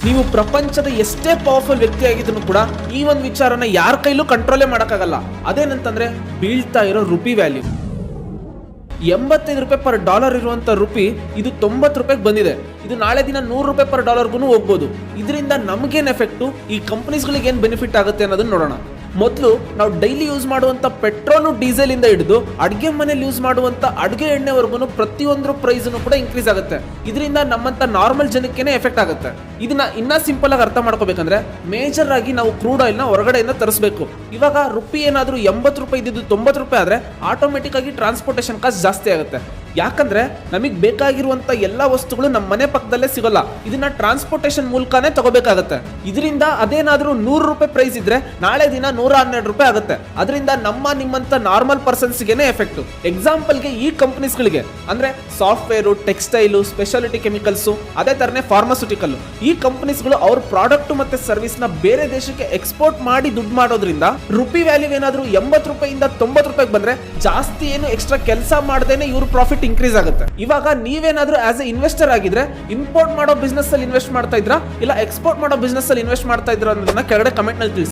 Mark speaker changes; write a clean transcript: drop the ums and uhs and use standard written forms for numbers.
Speaker 1: ನೀವು ಪ್ರಪಂಚದ ಎಷ್ಟೇ ಪವರ್ಫುಲ್ ವ್ಯಕ್ತಿ ಆಗಿದ್ರು ಕೂಡ ಈ ಒಂದು ವಿಚಾರನ ಯಾರ ಕೈಲೂ ಕಂಟ್ರೋಲೇ ಮಾಡೋಕ್ಕಾಗಲ್ಲ. ಅದೇನಂತಂದ್ರೆ ಬೀಳ್ತಾ ಇರೋ ರುಪಿ ವ್ಯಾಲ್ಯೂ. 85 ರೂಪಾಯಿ ಪರ್ ಡಾಲರ್ ಇರುವಂತ ರುಪಿ ಇದು 90 ರೂಪಾಯಿಗೆ ಬಂದಿದೆ. ಇದು ನಾಳೆ ದಿನ 100 ರೂಪಾಯಿ ಪರ್ ಡಾಲರ್ಗೂ ಹೋಗ್ಬೋದು. ಇದರಿಂದ ನಮಗೇನು ಎಫೆಕ್ಟು, ಈ ಕಂಪನೀಸ್ಗಳಿಗೆ ಏನು ಬೆನಿಫಿಟ್ ಆಗುತ್ತೆ ಅನ್ನೋದನ್ನ ನೋಡೋಣ. ಮೊದಲು ನಾವು ಡೈಲಿ ಯೂಸ್ ಮಾಡುವಂತ ಪೆಟ್ರೋಲು ಡೀಸೆಲ್ ಇಂದ ಹಿಡಿದು ಅಡುಗೆ ಮನೇಲಿ ಯೂಸ್ ಮಾಡುವಂತ ಅಡುಗೆ ಎಣ್ಣೆವರೆಗೂ ಪ್ರತಿಯೊಂದು ಪ್ರೈಸ್ನು ಕೂಡ ಇನ್ಕ್ರೀಸ್ ಆಗುತ್ತೆ. ಇದರಿಂದ ನಮ್ಮಂತ ನಾರ್ಮಲ್ ಜನಕ್ಕೇನೆ ಎಫೆಕ್ಟ್ ಆಗುತ್ತೆ. ಇದನ್ನ ಇನ್ನ ಸಿಂಪಲ್ ಆಗಿ ಅರ್ಥ ಮಾಡ್ಕೋಬೇಕಂದ್ರೆ ಮೇಜರ್ ಆಗಿ ನಾವು ಕ್ರೂಡ್ ಆಯಿಲ್ ನ ಹೊರಗಡೆಯಿಂದ ತರಿಸಬೇಕು. ಇವಾಗ ರುಪಿ ಏನಾದ್ರೂ 80 ರೂಪಾಯಿ ಇದ್ದಿದ್ದು 90 ರೂಪಾಯಿ ಆದ್ರೆ ಆಟೋಮೆಟಿಕ್ ಆಗಿ ಟ್ರಾನ್ಸ್ಪೋರ್ಟೇಷನ್ ಕಾಸ್ಟ್ ಜಾಸ್ತಿ ಆಗುತ್ತೆ. ಯಾಕಂದ್ರೆ ನಮಗೆ ಬೇಕಾಗಿರುವಂತ ಎಲ್ಲಾ ವಸ್ತುಗಳು ನಮ್ಮ ಮನೆ ಪಕ್ಕದಲ್ಲೇ ಸಿಗಲ್ಲ. ಇದನ್ನ ಟ್ರಾನ್ಸ್ಪೋರ್ಟೇಷನ್ ಮೂಲಕನೇ ತಗೋಬೇಕಾಗತ್ತೆ. ಇದರಿಂದ ಅದೇನಾದ್ರೂ 100 ರೂಪಾಯಿ ಪ್ರೈಸ್ ಇದ್ರೆ ನಾಳೆ ದಿನ 112 ರೂಪಾಯಿ ಆಗುತ್ತೆ. ಅದರಿಂದ ನಿಮ್ಮಂತ ನಾರ್ಮಲ್ ಪರ್ಸನ್ಸ್ ಗೆನೆ ಎಫೆಕ್ಟ್. ಎಕ್ಸಾಂಪಲ್ಗೆ ಈ ಕಂಪನೀಸ್ಗಳಿಗೆ ಅಂದ್ರೆ ಸಾಫ್ಟ್ವೇರು, ಟೆಕ್ಸ್ಟೈಲು, ಸ್ಪೆಷಾಲಿಟಿ ಕೆಮಿಕಲ್ಸ್, ಅದೇ ತರನೇ ಫಾರ್ಮಾಸ್ಯೂಟಿಕಲ್, ಈ ಕಂಪನೀಸ್ಗಳು ಅವ್ರ ಪ್ರಾಡಕ್ಟ್ ಮತ್ತೆ ಸರ್ವಿಸ್ ನ ಬೇರೆ ದೇಶಕ್ಕೆ ಎಕ್ಸ್ಪೋರ್ಟ್ ಮಾಡಿ ದುಡ್ಡು ಮಾಡೋದ್ರಿಂದ ರುಪಿ ವ್ಯಾಲ್ಯೂ ಏನಾದ್ರೂ 80 ರೂಪಾಯಿಂದ 90 ರೂಪಾಯಿಗೆ ಬಂದ್ರೆ ಜಾಸ್ತಿ ಏನು ಎಕ್ಸ್ಟ್ರಾ ಕೆಲಸ ಮಾಡದೇನೆ ಇವ್ರ ಪ್ರಾಫಿಟ್ ಇನ್ಕ್ರೀಸ್ ಆಗುತ್ತೆ. ಇವಾಗ ನೀವೇನಾದ್ರೂ ಆಸ್ ಎ ಇನ್ವೆಸ್ಟರ್ ಆಗಿದ್ರೆ ಇಂಪೋರ್ಟ್ ಮಾಡೋ ಬಿಸ್ನೆಸ್ ಅಲ್ಲಿ ಇನ್ವೆಸ್ಟ್ ಮಾಡ್ತಾ ಇದ್ರಾ ಇಲ್ಲ ಎಕ್ಸ್ಪೋರ್ಟ್ ಮಾಡೋ ಬಿಸ್ನೆಸ್ ಅಲ್ಲಿ ಇನ್ವೆಸ್ಟ್ ಮಾಡ್ತಾ ಇದ್ರಾ ಅನ್ನೋದನ್ನ ಕೆಳಗಡೆ ಕಮೆಂಟ್ ನಲ್ಲಿ ತಿಳಿಸಿ.